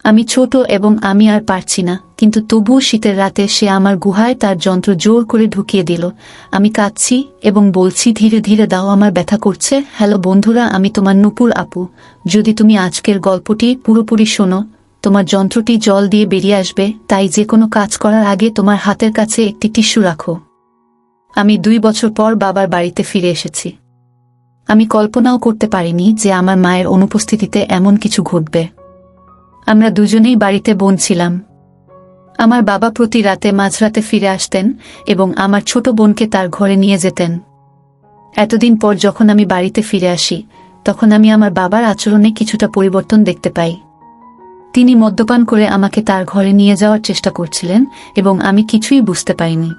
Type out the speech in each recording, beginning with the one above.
আমি ছোট এবং আমি আর পারছি না, কিন্তু তবুও শীতের রাতে সে আমার গুহায় তার যন্ত্র জোর করে ঢুকিয়ে দিল। আমি কাঁদছি এবং বলছি, ধীরে ধীরে দাও, আমার ব্যথা করছে। হ্যালো বন্ধুরা, আমি তোমার নূপুর আপু। যদি তুমি আজকের গল্পটি পুরোপুরি শোনো, তোমার যন্ত্রটি জল দিয়ে বেরিয়ে আসবে। তাই যে কোনো কাজ করার আগে তোমার হাতের কাছে একটি টিস্যু রাখো। আমি 2 বছর পর বাবার বাড়িতে ফিরে এসেছি। আমি কল্পনাও করতে পারিনি যে আমার মায়ের অনুপস্থিতিতে এমন কিছু ঘটবে। আমরা দুজনেই বাড়িতে বোন ছিলাম। আমার বাবা প্রতি রাতে মাঝরাতে ফিরে আসতেন এবং আমার ছোট বোনকে তার ঘরে নিয়ে যেতেন। এতদিন পর যখন আমি বাড়িতে ফিরে আসি, তখন আমি আমার বাবার আচরণে কিছুটা পরিবর্তন দেখতে পাই। তিনি মদ্যপান করে আমাকে তার ঘরে নিয়ে যাওয়ার চেষ্টা করছিলেন এবং আমি কিছুই বুঝতে পারিনি।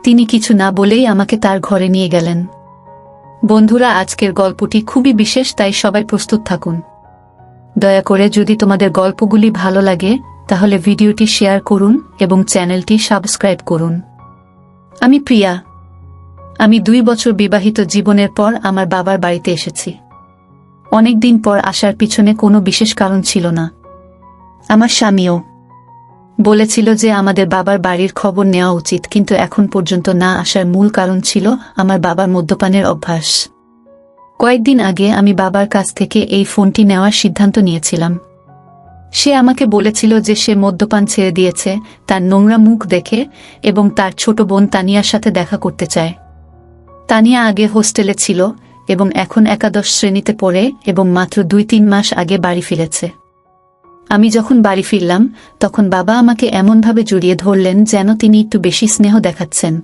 তিনি কিছু না বলেই আমাকে তার ঘরে নিয়ে গেলেন। বন্ধুরা, আজকের গল্পটি খুবই বিশেষ, তাই সবাই প্রস্তুত থাকুন। দয়া করে যদি তোমাদের গল্পগুলি ভালো লাগে তাহলে ভিডিওটি শেয়ার করুন এবং চ্যানেলটি সাবস্ক্রাইব করুন। আমি প্রিয়া। আমি 2 বছর বিবাহিত জীবনের পর আমার বাবার বাড়িতে এসেছি। অনেক দিন পর আসার পিছনে কোনো বিশেষ কারণ ছিল না। আমার স্বামীও বলেছিল যে আমাদের বাবার বাড়ির খবর নেওয়া উচিত, কিন্তু এখন পর্যন্ত না আসার মূল কারণ ছিল আমার বাবার মদ্যপানের অভ্যাস। কয়েকদিন আগে আমি বাবার কাছ থেকে এই ফোনটি নেওয়ার সিদ্ধান্ত নিয়েছিলাম। সে আমাকে বলেছিল যে সে মদ্যপান ছেড়ে দিয়েছে তার নোংরা মুখ দেখে এবং তার ছোট বোন তানিয়ার সাথে দেখা করতে চায়। তানিয়া আগে হোস্টেলে ছিল এবং এখন একাদশ শ্রেণীতে পড়ে এবং মাত্র 2-3 মাস আগে বাড়ি ফিরেছে। আমি যখন বাড়ি ফিরলাম, তখন বাবা আমাকে এমনভাবে জড়িয়ে ধরলেন যেন তিনি একটু বেশি স্নেহ দেখাচ্ছেন।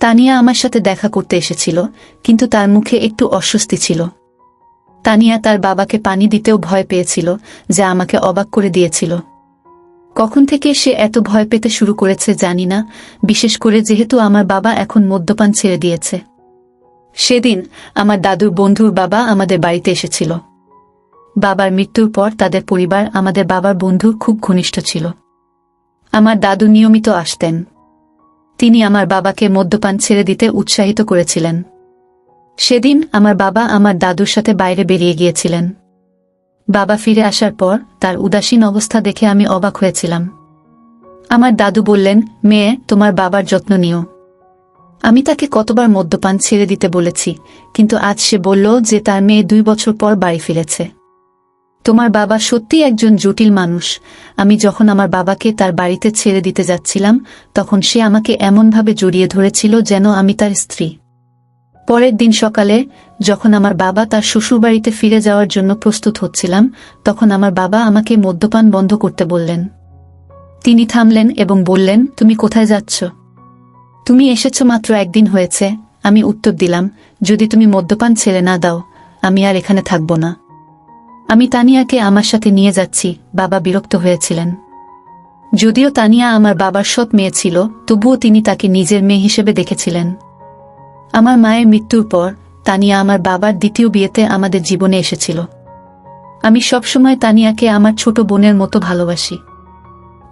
তানিয়া আমার সাথে দেখা করতে এসেছিল, কিন্তু তার মুখে একটু অস্বস্তি ছিল। তানিয়া তার বাবাকে পানি দিতেও ভয় পেয়েছিল, যা আমাকে অবাক করে দিয়েছিল। কখন থেকে সে এত ভয় পেতে শুরু করেছে জানি না, বিশেষ করে যেহেতু আমার বাবা এখন মদ্যপান ছেড়ে দিয়েছে। সেদিন আমার দাদুর বন্ধুর বাবা আমাদের বাড়িতে এসেছিল। বাবার মৃত্যুর পর তাদের পরিবার আমাদের বাবার বন্ধুর খুব ঘনিষ্ঠ ছিল। আমার দাদু নিয়মিত আসতেন। তিনি আমার বাবাকে মদ্যপান ছেড়ে দিতে উৎসাহিত করেছিলেন। সেদিন আমার বাবা আমার দাদুর সাথে বাইরে বেরিয়ে গিয়েছিলেন। বাবা ফিরে আসার পর তার উদাসীন অবস্থা দেখে আমি অবাক হয়েছিলাম। আমার দাদু বললেন, মেয়ে, তোমার বাবার যত্ন নিও। আমি তাকে কতবার মদ্যপান ছেড়ে দিতে বলেছি, কিন্তু আজ সে বলল যে তার মেয়ে 2 বছর পর বাড়ি ফিরেছে। তোমার বাবা সত্যিই একজন জটিল মানুষ। আমি যখন আমার বাবাকে তার বাড়িতে ছেড়ে দিতে যাচ্ছিলাম, তখন সে আমাকে এমনভাবে জড়িয়ে ধরেছিল যেন আমি তার স্ত্রী। পরের দিন সকালে যখন আমার বাবা তার শ্বশুরবাড়িতে ফিরে যাওয়ার জন্য প্রস্তুত হচ্ছিলাম, তখন আমার বাবা আমাকে মদ্যপান বন্ধ করতে বললেন। তিনি থামলেন এবং বললেন, তুমি কোথায় যাচ্ছ? তুমি এসেছ মাত্র 1 দিন হয়েছে। আমি উত্তর দিলাম, যদি তুমি মদ্যপান ছেড়ে না দাও, আমি আর এখানে থাকব না। আমি তানিয়াকে আমার সাথে নিয়ে যাচ্ছি। বাবা বিরক্ত হয়েছিলেন। যদিও তানিয়া আমার বাবার সৎ মেয়ে ছিল, তবুও তিনি তাকে নিজের মেয়ে হিসেবে দেখেছিলেন। আমার মায়ের মৃত্যুর পর তানিয়া আমার বাবার দ্বিতীয় বিয়েতে আমাদের জীবনে এসেছিল। আমি সবসময় তানিয়াকে আমার ছোট বোনের মতো ভালোবাসি।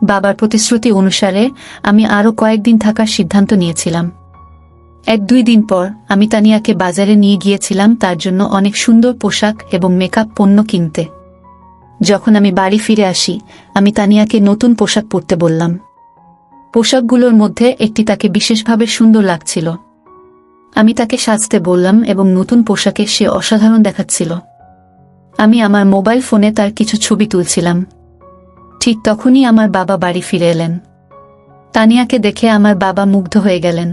বাবার প্রতিশ্রুতি অনুসারে আমি আরও কয়েকদিন থাকার সিদ্ধান্ত নিয়েছিলাম। 1-2 দিন পর আমি তানিয়াকে বাজারে নিয়ে গিয়েছিলাম তার জন্য অনেক সুন্দর পোশাক এবং মেকআপ পণ্য কিনতে। যখন আমি বাড়ি ফিরে আসি, আমি তানিয়াকে নতুন পোশাক পরতে বললাম। পোশাকগুলোর মধ্যে একটি তাকে বিশেষভাবে সুন্দর লাগছিল। আমি তাকে সাজতে বললাম এবং নতুন পোশাকে সে অসাধারণ দেখাচ্ছিল। আমি আমার মোবাইল ফোনে তার কিছু ছবি তুলছিলাম। ঠিক তখনই আমার বাবা বাড়ি ফিরে এলেন। তানিয়াকে দেখে আমার বাবা মুগ্ধ হয়ে গেলেন।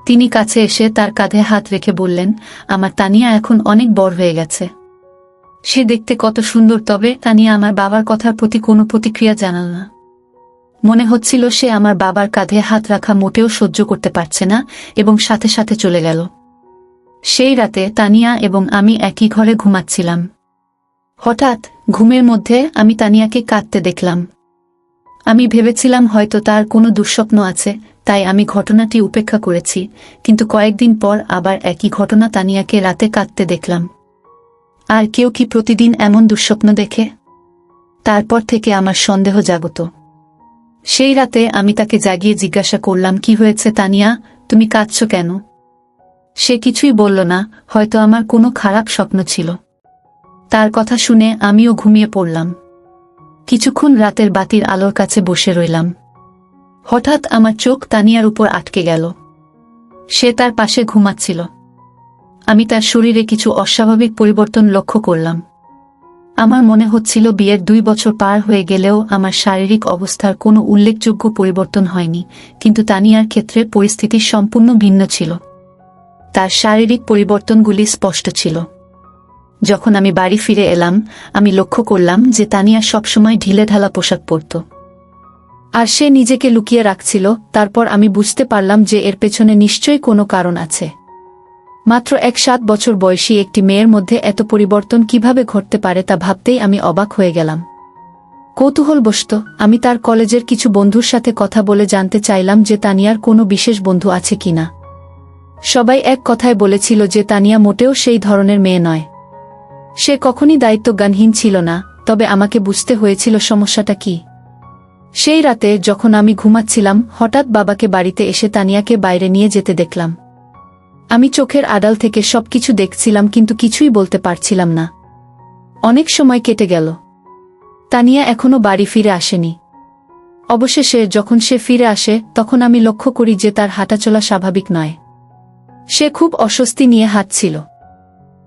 তিনি কাছে এসে তার কাঁধে হাত রেখে বললেন, আমার তানিয়া এখন অনেক বড় হয়ে গেছে। সে দেখতে কত সুন্দর। তবে তানিয়া আমার বাবার কথার প্রতি কোনো প্রতিক্রিয়া জানাল না। মনে হচ্ছিল সে আমার বাবার কাঁধে হাত রাখা মোটেও সহ্য করতে পারছে না এবং সাথে সাথে চলে গেল। সেই রাতে তানিয়া এবং আমি একই ঘরে ঘুমাচ্ছিলাম। হঠাৎ ঘুমের মধ্যে আমি তানিয়াকে কাঁদতে দেখলাম। আমি ভেবেছিলাম হয়তো তার কোনো দুঃস্বপ্ন আছে, তাই আমি ঘটনাটি উপেক্ষা করেছি। কিন্তু কয়েকদিন পর আবার একই ঘটনা, তানিয়াকে রাতে কাঁদতে দেখলাম। আর কেউ কি প্রতিদিন এমন দুঃস্বপ্ন দেখে? তারপর থেকে আমার সন্দেহ জাগত। সেই রাতে আমি তাকে জাগিয়ে জিজ্ঞাসা করলাম, কি হয়েছে তানিয়া, তুমি কাঁদছ কেন? সে কিছুই বলল না। হয়তো আমার কোনো খারাপ স্বপ্ন ছিল। তার কথা শুনে আমিও ঘুমিয়ে পড়লাম। কিছুক্ষণ রাতের বাতির আলোর কাছে বসে রইলাম। হঠাৎ আমার চোখ তানিয়ার উপর আটকে গেল। সে তার পাশে ঘুমাচ্ছিল। আমি তার শরীরে কিছু অস্বাভাবিক পরিবর্তন লক্ষ্য করলাম। আমার মনে হচ্ছিল বিয়ের 2 বছর পার হয়ে গেলেও আমার শারীরিক অবস্থার কোনো উল্লেখযোগ্য পরিবর্তন হয়নি, কিন্তু তানিয়ার ক্ষেত্রে পরিস্থিতি সম্পূর্ণ ভিন্ন ছিল। তার শারীরিক পরিবর্তনগুলি স্পষ্ট ছিল। যখন আমি বাড়ি ফিরে এলাম, আমি লক্ষ্য করলাম যে তানিয়া সবসময় ঢিলেঢালা পোশাক পরত। আর সে নিজেকে লুকিয়ে রাখছিল। তারপর আমি বুঝতে পারলাম যে এর পেছনে নিশ্চয়ই কোনো কারণ আছে। মাত্র 7 বছর বয়সী একটি মেয়ের মধ্যে এত পরিবর্তন কিভাবে ঘটতে পারে তা ভাবতেই আমি অবাক হয়ে গেলাম। কৌতূহলবশত আমি তার কলেজের কিছু বন্ধুর সাথে কথা বলে জানতে চাইলাম যে তানিয়ার কোনো বিশেষ বন্ধু আছে কিনা। সবাই এক কথায় বলেছিল যে তানিয়া মোটেও সেই ধরনের মেয়ে নয়। সে কখনই দায়িত্বজ্ঞানহীন ছিল না। তবে আমাকে বুঝতে হয়েছিল সমস্যাটা কি। সেই রাতে যখন আমি ঘুমাচ্ছিলাম, হঠাৎ বাবাকে বাড়িতে এসে তানিয়াকে বাইরে নিয়ে যেতে দেখলাম। আমি চোখের আড়াল থেকে সবকিছু দেখছিলাম, কিন্তু কিছুই বলতে পারছিলাম না। অনেক সময় কেটে গেল। তানিয়া এখনো বাড়ি ফিরে আসেনি। অবশেষে যখন সে ফিরে আসে, তখন আমি লক্ষ্য করি যে তার হাঁটাচলা স্বাভাবিক নয়। সে খুব অস্বস্তি নিয়ে হাঁটছিল।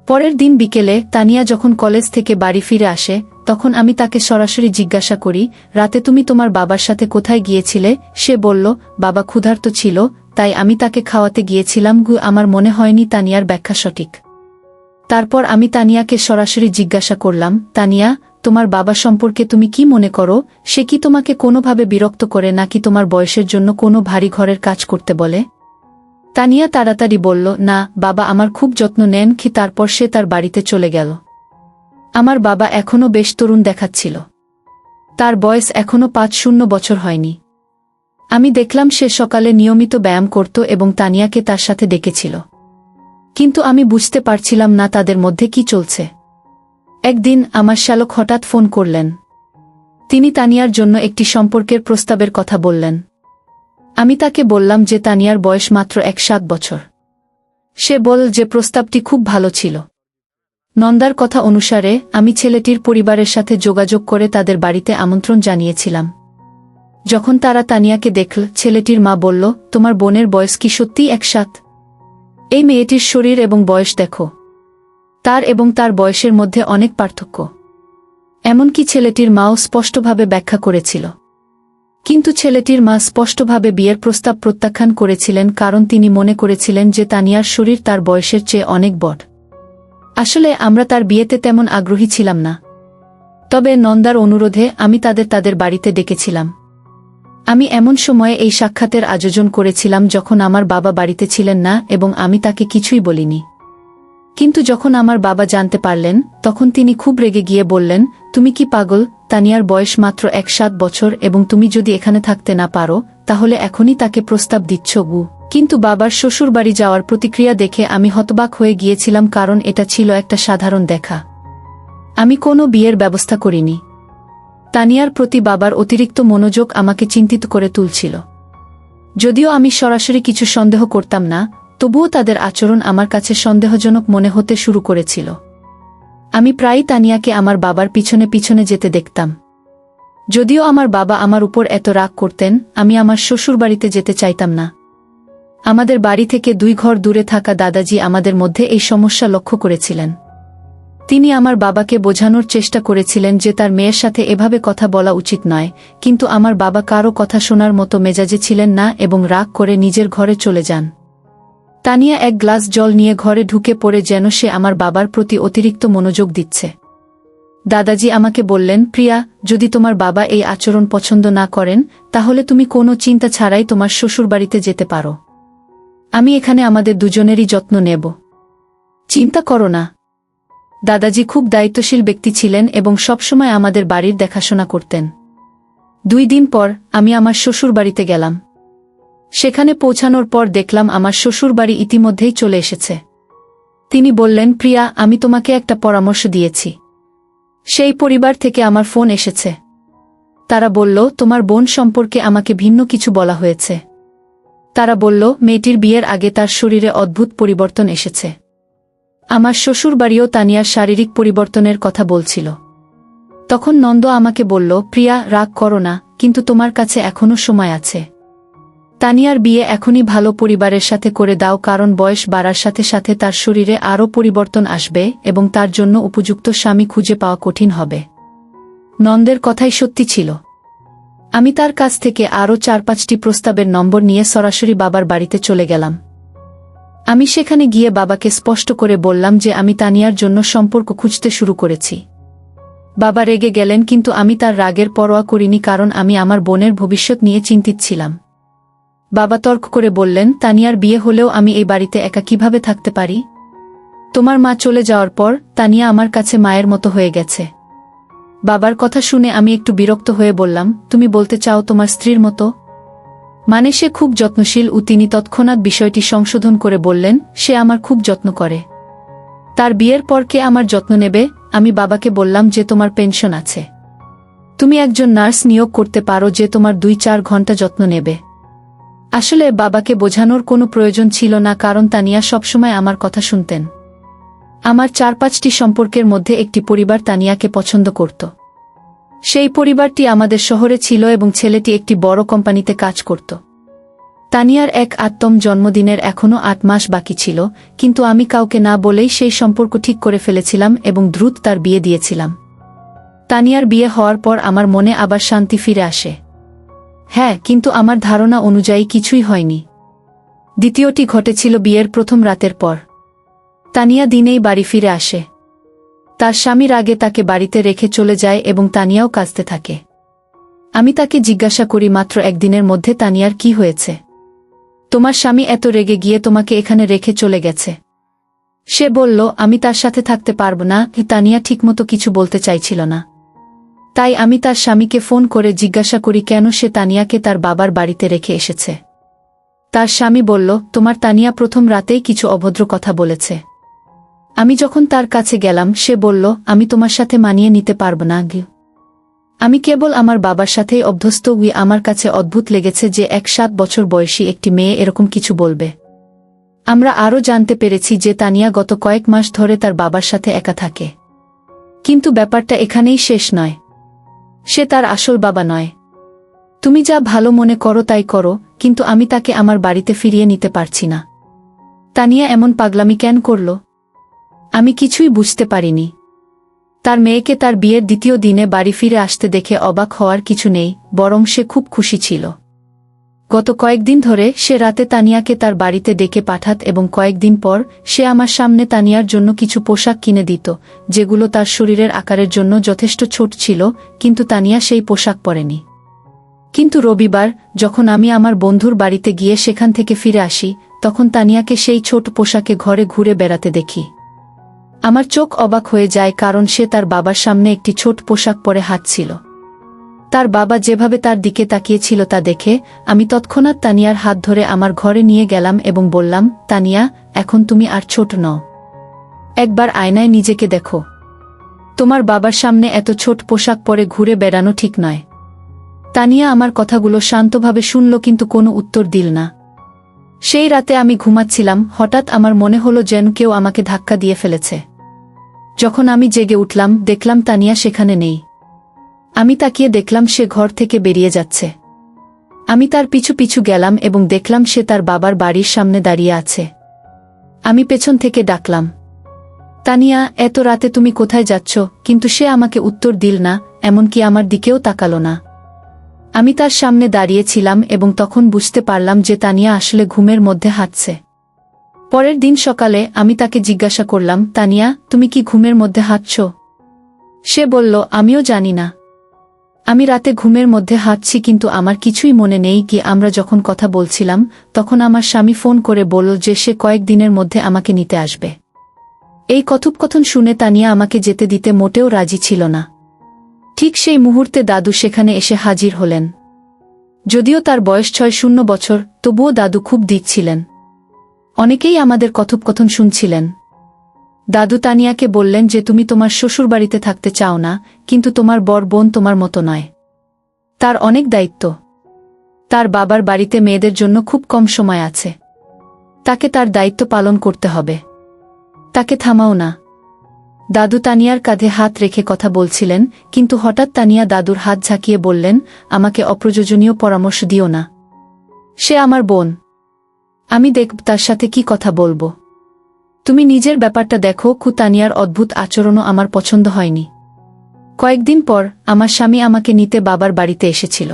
পরের দিন বিকেলে তানিয়া যখন কলেজ থেকে বাড়ি ফিরে আসে, তখন আমি তাকে সরাসরি জিজ্ঞাসা করি, রাতে তুমি তোমার বাবার সাথে কোথায় গিয়েছিলে? সে বলল, বাবা ক্ষুধার্ত ছিল, তাই আমি তাকে খাওয়াতে গিয়েছিলাম। আমার মনে হয়নি তানিয়ার ব্যাখ্যা সঠিক। তারপর আমি তানিয়াকে সরাসরি জিজ্ঞাসা করলাম, তানিয়া, তোমার বাবা সম্পর্কে তুমি কি মনে করো? সে কি তোমাকে কোনোভাবে বিরক্ত করে, নাকি তোমার বয়সের জন্য কোনো ভারী ঘরের কাজ করতে বলে? তানিয়া তাড়াতাড়ি বলল, না, বাবা আমার খুব যত্ন নেন। তারপর সে তার বাড়িতে চলে গেল। আমার বাবা এখনও বেশ তরুণ দেখাচ্ছিল। তার বয়স এখনও 5-0 বছর হয়নি। আমি দেখলাম সে সকালে নিয়মিত ব্যায়াম করত এবং তানিয়াকে তার সাথে ডেকেছিল। কিন্তু আমি বুঝতে পারছিলাম না তাদের মধ্যে কি চলছে। একদিন আমার শ্যালক হঠাৎ ফোন করলেন। তিনি তানিয়ার জন্য একটি সম্পর্কের প্রস্তাবের কথা বললেন। আমি তাকে বললাম যে তানিয়ার বয়স মাত্র 7 বছর। সে বলল যে প্রস্তাবটি খুব ভালো ছিল। নন্দার কথা অনুসারে আমি ছেলেটির পরিবারের সাথে যোগাযোগ করে তাদের বাড়িতে আমন্ত্রণ জানিয়েছিলাম। যখন তারা তানিয়াকে দেখল, ছেলেটির মা বলল, তোমার বোনের বয়স কি সত্যিই 7? এই মেয়েটির শরীর এবং বয়স দেখো। তার এবং তার বয়সের মধ্যে অনেক পার্থক্য। এমনকি ছেলেটির মাও স্পষ্টভাবে ব্যাখ্যা করেছিল। কিন্তু ছেলেটির মা স্পষ্টভাবে বিয়ের প্রস্তাব প্রত্যাখ্যান করেছিলেন, কারণ তিনি মনে করেছিলেন যে তানিয়ার শরীর তার বয়সের চেয়ে অনেক বড়। আসলে আমরা তার বিয়েতে তেমন আগ্রহী ছিলাম না। তবে নন্দার অনুরোধে আমি তাদের বাড়িতে ডেকেছিলাম। আমি এমন সময়ে এই সাক্ষাতের আয়োজন করেছিলাম যখন আমার বাবা বাড়িতে ছিলেন না, এবং আমি তাকে কিছুই বলিনি। কিন্তু যখন আমার বাবা জানতে পারলেন, তখন তিনি খুব রেগে গিয়ে বললেন, তুমি কি পাগল? তানিয়ার বয়স মাত্র 7 বছর, এবং তুমি যদি এখানে থাকতে না পারো, তাহলে এখনই তাকে প্রস্তাব দিচ্ছ। কিন্তু বাবার শ্বশুরবাড়ি যাওয়ার প্রতিক্রিয়া দেখে আমি হতবাক হয়ে গিয়েছিলাম, কারণ এটা ছিল একটা সাধারণ দেখা। আমি কোনো বিয়ের ব্যবস্থা করিনি। তানিয়ার প্রতি বাবার অতিরিক্ত মনোযোগ আমাকে চিন্তিত করে তুলছিল। যদিও আমি সরাসরি কিছু সন্দেহ করতাম না, তবুও তাদের আচরণ আমার কাছে সন্দেহজনক মনে হতে শুরু করেছিল। আমি প্রায়ই তানিয়াকে আমার বাবার পিছনে পিছনে যেতে দেখতাম। যদিও আমার বাবা আমার উপর এত রাগ করতেন, আমি আমার শ্বশুরবাড়িতে যেতে চাইতাম না। আমাদের বাড়ি থেকে 2 ঘর দূরে থাকা দাদাজি আমাদের মধ্যে এই সমস্যা লক্ষ্য করেছিলেন। তিনি আমার বাবাকে বোঝানোর চেষ্টা করেছিলেন যে তার মেয়ের সাথে এভাবে কথা বলা উচিত নয়, কিন্তু আমার বাবা কারো কথা শোনার মতো মেজাজে ছিলেন না এবং রাগ করে নিজের ঘরে চলে যান। তানিয়া 1 গ্লাস জল নিয়ে ঘরে ঢুকে পড়ে যেন সে আমার বাবার প্রতি অতিরিক্ত মনোযোগ দিচ্ছে। দাদাজি আমাকে বললেন, প্রিয়া, যদি তোমার বাবা এই আচরণ পছন্দ না করেন, তাহলে তুমি কোনো চিন্তা ছাড়াই তোমার শ্বশুরবাড়িতে যেতে পারো। আমি এখানে আমাদের দুজনেরই যত্ন নেব। চিন্তা করো না। দাদাজি খুব দায়িত্বশীল ব্যক্তি ছিলেন এবং সবসময় আমাদের বাড়ির দেখাশোনা করতেন। 2 দিন পর আমি আমার শ্বশুরবাড়িতে গেলাম। সেখানে পৌঁছানোর পর দেখলাম আমার শ্বশুরবাড়ি ইতিমধ্যেই চলে এসেছে। তিনি বললেন, প্রিয়া, আমি তোমাকে একটা পরামর্শ দিয়েছি। সেই পরিবার থেকে আমার ফোন এসেছে। তারা বলল, তোমার বোন সম্পর্কে আমাকে ভিন্ন কিছু বলা হয়েছে। তারা বলল, মেয়েটির বিয়ের আগে তার শরীরে অদ্ভুত পরিবর্তন এসেছে। আমার শ্বশুরবাড়িও তানিয়ার শারীরিক পরিবর্তনের কথা বলছিল। তখন নন্দ আমাকে বলল, প্রিয়া, রাগ করো না, কিন্তু তোমার কাছে এখনো সময় আছে। তানিয়ার বিয়ে এখনই ভালো পরিবারের সাথে করে দাও, কারণ বয়স বাড়ার সাথে সাথে তার শরীরে আরও পরিবর্তন আসবে এবং তার জন্য উপযুক্ত স্বামী খুঁজে পাওয়া কঠিন হবে। নন্দের কথাই সত্যি ছিল। আমি তার কাছ থেকে আরও 4-5টি প্রস্তাবের নম্বর নিয়ে সরাসরি বাবার বাড়িতে চলে গেলাম। আমি সেখানে গিয়ে বাবাকে স্পষ্ট করে বললাম যে আমি তানিয়ার জন্য সম্পর্ক খুঁজতে শুরু করেছি। বাবা রেগে গেলেন, কিন্তু আমি তার রাগের পরোয়া করিনি, কারণ আমি আমার বোনের ভবিষ্যৎ নিয়ে চিন্তিত ছিলাম। বাবা তর্ক করে বললেন, তানিয়ার বিয়ে হলেও আমি এই বাড়িতে একা কিভাবে থাকতে পারি? তোমার মা চলে যাওয়ার পর তানিয়া আমার কাছে মায়ের মতো হয়ে গেছে। বাবার কথা শুনে আমি একটু বিরক্ত হয়ে বললাম, তুমি বলতে চাও তোমার স্ত্রীর মতো? মানে সে খুব যত্নশীল। তিনি তৎক্ষণাৎ বিষয়টি সংশোধন করে বললেন, সে আমার খুব যত্ন করে। তার বিয়ের পর কে আমার যত্ন নেবে? আমি বাবাকে বললাম যে তোমার পেনশন আছে, তুমি একজন নার্স নিয়োগ করতে পারো যে তোমার 2-4 ঘন্টা যত্ন নেবে। আসলে বাবাকে বোঝানোর কোনো প্রয়োজন ছিল না, কারণ তানিয়া সবসময় আমার কথা শুনতেন। আমার 4-5টি সম্পর্কের মধ্যে একটি পরিবার তানিয়াকে পছন্দ করত। সেই পরিবারটি আমাদের শহরে ছিল এবং ছেলেটি একটি বড় কোম্পানিতে কাজ করত। তানিয়ার এক আত্মম জন্মদিনের এখনও 8 মাস বাকি ছিল, কিন্তু আমি কাউকে না বলেই সেই সম্পর্ক ঠিক করে ফেলেছিলাম এবং দ্রুত তার বিয়ে দিয়েছিলাম। তানিয়ার বিয়ে হওয়ার পর আমার মনে আবার শান্তি ফিরে আসে। হ্যাঁ, কিন্তু আমার ধারণা অনুযায়ী কিছুই হয়নি। দ্বিতীয়টি ঘটেছিল বিয়ের প্রথম রাতের পর। তানিয়া দিনেই বাড়ি ফিরে আসে। তার স্বামীর আগে তাকে বাড়িতে রেখে চলে যায় এবং তানিয়াও কাঁদতে থাকে। আমি তাকে জিজ্ঞাসা করি, মাত্র একদিনের মধ্যে তানিয়ার কি হয়েছে? তোমার স্বামী এত রেগে গিয়ে তোমাকে এখানে রেখে চলে গেছে। সে বলল, আমি তার সাথে থাকতে পারব না। তানিয়া ঠিকমতো কিছু বলতে চাইছিল না। তাই আমি তার স্বামীকে ফোন করে জিজ্ঞাসা করি কেন সে তানিয়াকে তার বাবার বাড়িতে রেখে এসেছে। তার স্বামী বলল, তোমার তানিয়া প্রথম রাতেই কিছু অভদ্র কথা বলেছে। আমি যখন তার কাছে গেলাম, সে বলল, আমি তোমার সাথে মানিয়ে নিতে পারব না। আমি কেবল আমার বাবার সাথেই অভ্যস্ত। আমার কাছে অদ্ভুত লেগেছে যে 7 বছর বয়সী একটি মেয়ে এরকম কিছু বলবে। আমরা আরও জানতে পেরেছি যে তানিয়া গত কয়েক মাস ধরে তার বাবার সাথে একা থাকে। কিন্তু ব্যাপারটা এখানেই শেষ নয়। সে তার আসল বাবা নয়। তুমি যা ভালো মনে করো তাই করো, কিন্তু আমি তাকে আমার বাড়িতে ফিরিয়ে নিতে পারছি না। তানিয়া এমন পাগলামি কেন করল? আমি কিছুই বুঝতে পারিনি। তার মেয়েকে তার বিয়ের দ্বিতীয় দিনে বাড়ি ফিরে আসতে দেখে অবাক হওয়ার কিছু নেই, বরং সে খুব খুশি ছিল। গত কয়েকদিন ধরে সে রাতে তানিয়াকে তার বাড়িতে ডেকে পাঠাত এবং কয়েকদিন পর সে আমার সামনে তানিয়ার জন্য কিছু পোশাক কিনে দিত, যেগুলো তার শরীরের আকারের জন্য যথেষ্ট ছোট ছিল, কিন্তু তানিয়া সেই পোশাক পরেনি। কিন্তু রবিবার যখন আমি আমার বন্ধুর বাড়িতে গিয়ে সেখান থেকে ফিরে আসি, তখন তানিয়াকে সেই ছোট পোশাকে ঘরে ঘুরে বেড়াতে দেখি। আমার চোখ অবাক হয়ে যায়, কারণ সে তার বাবার সামনে একটি ছোট পোশাক পরে হাঁটছিল। তার বাবা যেভাবে তার দিকে তাকিয়েছিল তা দেখে আমি তৎক্ষণাৎ তানিয়ার হাত ধরে আমার ঘরে নিয়ে গেলাম এবং বললাম, তানিয়া, এখন তুমি আর ছোট নও। একবার আয়নায় নিজেকে দেখো। তোমার বাবার সামনে এত ছোট পোশাক পরে ঘুরে বেড়ানো ঠিক নয়। তানিয়া আমার কথাগুলো শান্তভাবে শুনল, কিন্তু কোনো উত্তর দিল না। সেই রাতে আমি ঘুমাচ্ছিলাম, হঠাৎ আমার মনে হলো যেন কেউ আমাকে ধাক্কা দিয়ে ফেলেছে। যখন আমি জেগে উঠলাম, দেখলাম তানিয়া সেখানে নেই। আমি তাকিয়ে দেখলাম সে ঘর থেকে বেরিয়ে যাচ্ছে। আমি তার পিছু পিছু গেলাম এবং দেখলাম সে তার বাবার বাড়ির সামনে দাঁড়িয়ে আছে। আমি পেছন থেকে ডাকলাম, তানিয়া, এত রাতে তুমি কোথায় যাচ্ছ? কিন্তু সে আমাকে উত্তর দিল না, এমনকি আমার দিকেও তাকালো না। আমি তার সামনে দাঁড়িয়েছিলাম এবং তখন বুঝতে পারলাম যে তানিয়া আসলে ঘুমের মধ্যে হাঁটছে। পরের দিন সকালে আমি তাকে জিজ্ঞাসা করলাম, তানিয়া, তুমি কি ঘুমের মধ্যে হাঁটছ? সে বলল, আমিও জানি না। আমি রাতে ঘুমের মধ্যে হাঁটছি, কিন্তু আমার কিছুই মনে নেই কি আমরা যখন কথা বলছিলাম তখন আমার স্বামী ফোন করে বলল যে সে কয়েকদিনের মধ্যে আমাকে নিতে আসবে। এই কথোপকথন শুনে তানিয়া আমাকে যেতে দিতে মোটেও রাজি ছিল না। ঠিক সেই মুহূর্তে দাদু সেখানে এসে হাজির হলেন। যদিও তার বয়স 6 বছর, তবুও দাদু খুব দিচ্ছিলেন। অনেকেই আমাদের কথোপকথন শুনছিলেন। দাদু তানিয়াকে বললেন যে তুমি তোমার শ্বশুরবাড়িতে থাকতে চাও না, কিন্তু তোমার বড় বোন তোমার মতো নয়। তার অনেক দায়িত্ব। তার বাবার বাড়িতে মেয়েদের জন্য খুব কম সময় আছে। তাকে তার দায়িত্ব পালন করতে হবে। তাকে থামাও না। দাদু তানিয়ার কাঁধে হাত রেখে কথা বলছিলেন, কিন্তু হঠাৎ তানিয়া দাদুর হাত ঝাঁকিয়ে বললেন, আমাকে অপ্রয়োজনীয় পরামর্শ দিও না। সে আমার বোন। আমি দেখব তার সাথে কি কথা বলবো। তুমি নিজের ব্যাপারটা দেখো। তানিয়ার অদ্ভুত আচরণও আমার পছন্দ হয়নি। কয়েকদিন পর আমার স্বামী আমাকে নিতে বাবার বাড়িতে এসেছিল।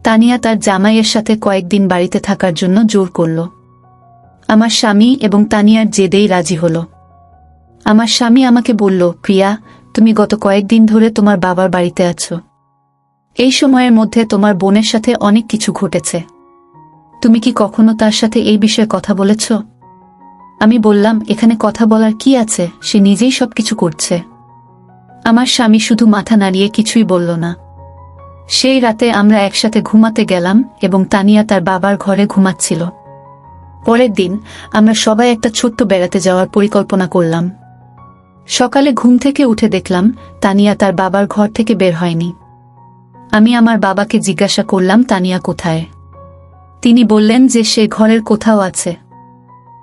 তানিয়া তার জামাইয়ের সাথে কয়েকদিন বাড়িতে থাকার জন্য জোর করল। আমার স্বামী এবং তানিয়ার জেদেই রাজি হল। আমার স্বামী আমাকে বলল, প্রিয়া, তুমি গত কয়েকদিন ধরে তোমার বাবার বাড়িতে আছো। এই সময়ের মধ্যে তোমার বোনের সাথে অনেক কিছু ঘটেছে। তুমি কি কখনো তার সাথে এই বিষয়ে কথা বলেছ? আমি বললাম, এখানে কথা বলার কি আছে, সে নিজেই সবকিছু করছে। আমার স্বামী শুধু মাথা নাড়িয়ে কিছুই বলল না। সেই রাতে আমরা একসাথে ঘুমাতে গেলাম এবং তানিয়া তার বাবার ঘরে ঘুমাচ্ছিল। পরের দিন আমরা সবাই একটা ছোট্ট বেড়াতে যাওয়ার পরিকল্পনা করলাম। সকালে ঘুম থেকে উঠে দেখলাম তানিয়া তার বাবার ঘর থেকে বের হয়নি। আমি আমার বাবাকে জিজ্ঞাসা করলাম, তানিয়া কোথায়? তিনি বললেন যে সে ঘরের কোথাও আছে।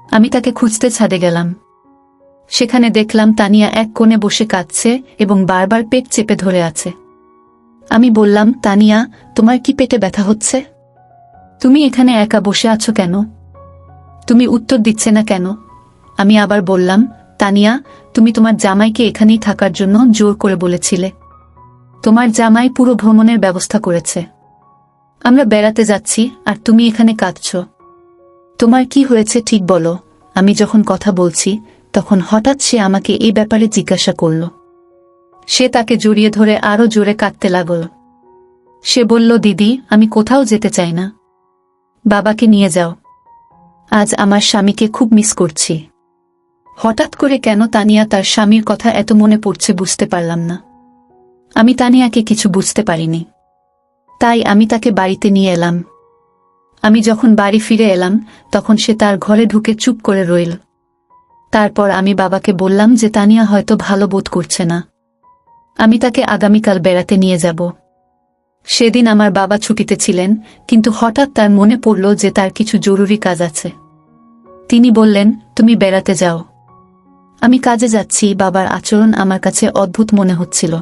আমি তাকে খুঁজতে ছাদে গেলাম। সেখানে দেখলাম তানিয়া এক কোণে বসে কাঁদছে এবং বারবার পেট চেপে ধরে আছে। আমি বললাম, তানিয়া, তোমার কি পেটে ব্যথা হচ্ছে? তুমি এখানে একা বসে আছো কেন? তুমি উত্তর দিচ্ছে না কেন? আমি আবার বললাম, তানিয়া, তুমি তোমার জামাইকে এখানেই থাকার জন্য জোর করে বলেছিলে। তোমার জামাই পুরো ভ্রমণের ব্যবস্থা করেছে। আমরা বেড়াতে যাচ্ছি আর তুমি এখানে কাঁদছ। তোমার কি হয়েছে ঠিক বলো। আমি যখন কথা বলছি তখন হঠাৎ সে আমাকে এই ব্যাপারে জিজ্ঞাসা করল। সে তাকে জড়িয়ে ধরে আরো জোরে কাঁদতে লাগল। সে বলল, দিদি, আমি কোথাও যেতে চাই না। বাবাকে নিয়ে যাও। আজ আমার স্বামীকে খুব মিস করছি। হঠাৎ করে কেন তানিয়া তার স্বামীর কথা এত মনে পড়ছে বুঝতে পারলাম না। আমি তানিয়াকে কিছু বুঝতে পারিনি। তাই আমি তাকে বাড়িতে নিয়ে এলাম। আমি যখন বাড়ি ফিরে এলাম তখন সে তার ঘরে ঢুকে চুপ করে রইল। তারপর আমি বাবাকে বললাম যে তানিয়া হয়তো ভালো বোধ করছে না। আমি তাকে আগামীকাল বেড়াতে নিয়ে যাব। সেদিন আমার বাবা ছুটিতে ছিলেন, কিন্তু হঠাৎ তার মনে পড়ল যে তার কিছু জরুরি কাজ আছে। তিনি বললেন, তুমি বেড়াতে যাও। আমি কাজে যাচ্ছি। বাবার আচরণ আমার কাছে অদ্ভুত মনে হচ্ছিল।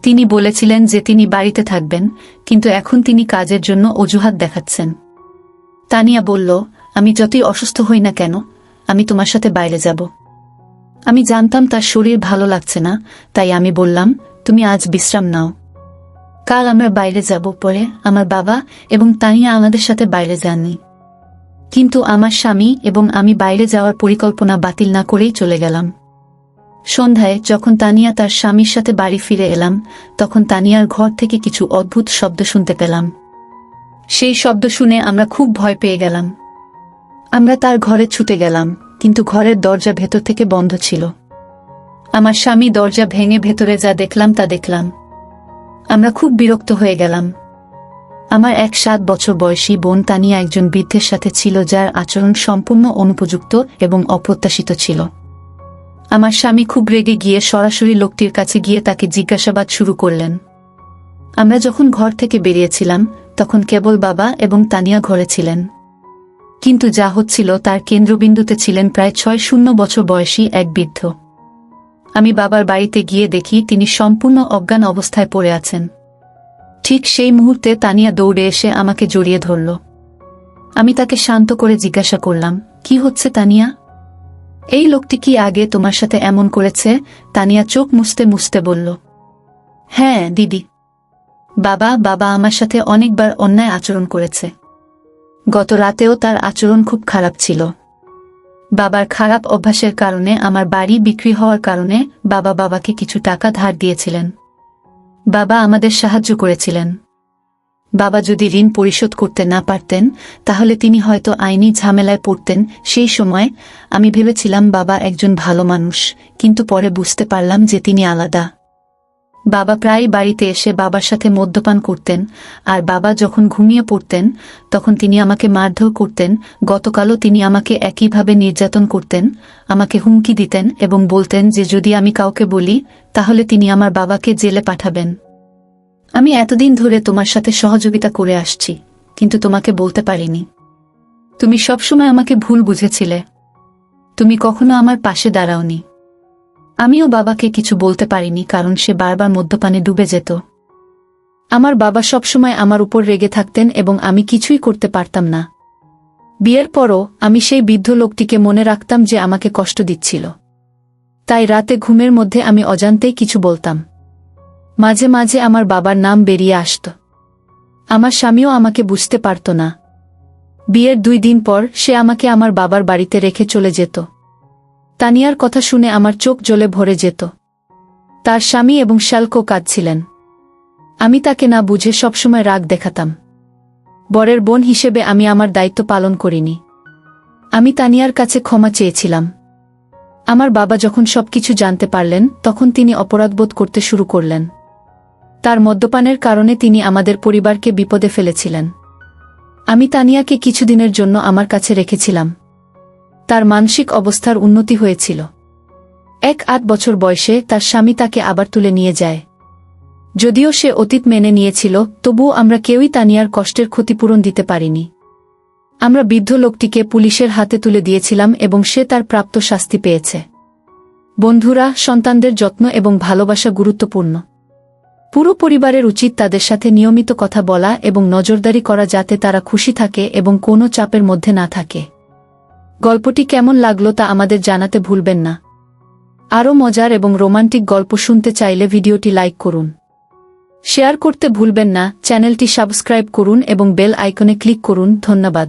তিনি বলেছিলেন যে তিনি বাড়িতে থাকবেন, কিন্তু এখন তিনি কাজের জন্য অজুহাত দেখাচ্ছেন। তানিয়া বলল, আমি যতই অসুস্থ হই না কেন, আমি তোমার সাথে বাইরে যাব। আমি জানতাম তার শরীর ভালো লাগছে না, তাই আমি বললাম, তুমি আজ বিশ্রাম নাও। কাল আমরা বাইরে যাব। পরে আমার বাবা এবং তানিয়া আমাদের সাথে বাইরে যাননি। কিন্তু আমার স্বামী এবং আমি বাইরে যাওয়ার পরিকল্পনা বাতিল না করেই চলে গেলাম। সন্ধ্যায় যখন তানিয়া তার স্বামীর সাথে বাড়ি ফিরে এলাম, তখন তানিয়ার ঘর থেকে কিছু অদ্ভুত শব্দ শুনতে পেলাম। সেই শব্দ শুনে আমরা খুব ভয় পেয়ে গেলাম। আমরা তার ঘরে ছুটে গেলাম, কিন্তু ঘরের দরজা ভেতর থেকে বন্ধ ছিল। আমার স্বামী দরজা ভেঙে ভেতরে যা দেখলাম তা দেখলাম। আমরা খুব বিরক্ত হয়ে গেলাম। আমার 7 বছর বয়সী বোন তানিয়া একজন বৃদ্ধের সাথে ছিল যার আচরণ সম্পূর্ণ অনুপযুক্ত এবং অপ্রত্যাশিত ছিল। আমার স্বামী খুব রেগে গিয়ে সরাসরি লোকটির কাছে গিয়ে তাকে জিজ্ঞাসাবাদ শুরু করলেন। আমরা যখন ঘর থেকে বেরিয়েছিলাম তখন কেবল বাবা এবং তানিয়া ঘরে ছিলেন, কিন্তু যা হচ্ছিল তার কেন্দ্রবিন্দুতে ছিলেন প্রায় 6 বছর বয়সী এক বৃদ্ধ। আমি বাবার বাড়িতে গিয়ে দেখি তিনি সম্পূর্ণ অজ্ঞান অবস্থায় পড়ে আছেন। ঠিক সেই মুহূর্তে তানিয়া দৌড়ে এসে আমাকে জড়িয়ে ধরল। আমি তাকে শান্ত করে জিজ্ঞাসা করলাম, কি হচ্ছে তানিয়া? এই লোকটি কি আগে তোমার সাথে এমন করেছে? তানিয়া চোখ মুছতে মুছতে বলল, হ্যাঁ দিদি, বাবা আমার সাথে অনেকবার অন্যায় আচরণ করেছে। গত রাতেও তার আচরণ খুব খারাপ ছিল। বাবার খারাপ অভ্যাসের কারণে আমার বাড়ি বিক্রি হওয়ার কারণে বাবাকে কিছু টাকা ধার দিয়েছিলেন। বাবা আমাদের সাহায্য করেছিলেন। বাবা যদি ঋণ পরিশোধ করতে না পারতেন তাহলে তিনি হয়তো আইনি ঝামেলায় পড়তেন। সেই সময় আমি ভেবেছিলাম বাবা একজন ভালো মানুষ, কিন্তু পরে বুঝতে পারলাম যে তিনি আলাদা। বাবা প্রায় বাড়িতে এসে বাবার সাথে মদ্যপান করতেন, আর বাবা যখন ঘুমিয়ে পড়তেন তখন তিনি আমাকে মারধর করতেন। গতকালও তিনি আমাকে একইভাবে নির্যাতন করতেন, আমাকে হুমকি দিতেন এবং বলতেন যে যদি আমি কাউকে বলি তাহলে তিনি আমার বাবাকে জেলে পাঠাবেন। আমি এতদিন ধরে তোমার সাথে সহযোগিতা করে আসছি, কিন্তু তোমাকে বলতে পারিনি। তুমি সবসময় আমাকে ভুল বুঝেছিলে। তুমি কখনো আমার পাশে দাঁড়াওনি। আমিও বাবাকে কিছু বলতে পারিনি, কারণ সে বারবার মদ্যপানে ডুবে যেত। আমার বাবা সবসময় আমার উপর রেগে থাকতেন এবং আমি কিছুই করতে পারতাম না। বিয়ের পরও আমি সেই বৃদ্ধ লোকটিকে মনে রাখতাম যে আমাকে কষ্ট দিচ্ছিল। তাই রাতে ঘুমের মধ্যে আমি অজান্তেই কিছু বলতাম। মাঝে মাঝে আমার বাবার নাম বেরিয়ে আসত। আমার স্বামীও আমাকে বুঝতে পারত না। বিয়ের 2 দিন পর সে আমাকে আমার বাবার বাড়িতে রেখে চলে যেত। তানিয়ার কথা শুনে আমার চোখ জ্বলে ভরে যেত। তার স্বামী এবং শ্যালকো কাঁদছিলেন। আমি তাকে না বুঝে সবসময় রাগ দেখাতাম। বরের বোন হিসেবে আমি আমার দায়িত্ব পালন করিনি। আমি তানিয়ার কাছে ক্ষমা চেয়েছিলাম। আমার বাবা যখন সবকিছু জানতে পারলেন, তখন তিনি অপরাধবোধ করতে শুরু করলেন। তার মদ্যপানের কারণে তিনি আমাদের পরিবারকে বিপদে ফেলেছিলেন। আমি তানিয়াকে কিছুদিনের জন্য আমার কাছে রেখেছিলাম। তার মানসিক অবস্থার উন্নতি হয়েছিল। 8 বছর বয়সে তার স্বামী তাকে আবার তুলে নিয়ে যায়। যদিও সে অতীত মেনে নিয়েছিল, তবুও আমরা কেউই তানিয়ার কষ্টের ক্ষতিপূরণ দিতে পারিনি। আমরা বৃদ্ধ লোকটিকে পুলিশের হাতে তুলে দিয়েছিলাম এবং সে তার প্রাপ্ত শাস্তি পেয়েছে। বন্ধুরা, সন্তানদের যত্ন এবং ভালোবাসা গুরুত্বপূর্ণ। পুরো পরিবারের উচিত তাদের সাথে নিয়মিত কথা বলা এবং নজরদারি করা, যাতে তারা খুশি থাকে এবং কোনো চাপের মধ্যে না থাকে। গল্পটি কেমন লাগলো তা আমাদের জানাতে ভুলবেন না। আরও মজার এবং রোমান্টিক গল্প শুনতে চাইলে ভিডিওটি লাইক করুন, শেয়ার করতে ভুলবেন না, চ্যানেলটি সাবস্ক্রাইব করুন এবং বেল আইকনে ক্লিক করুন। ধন্যবাদ।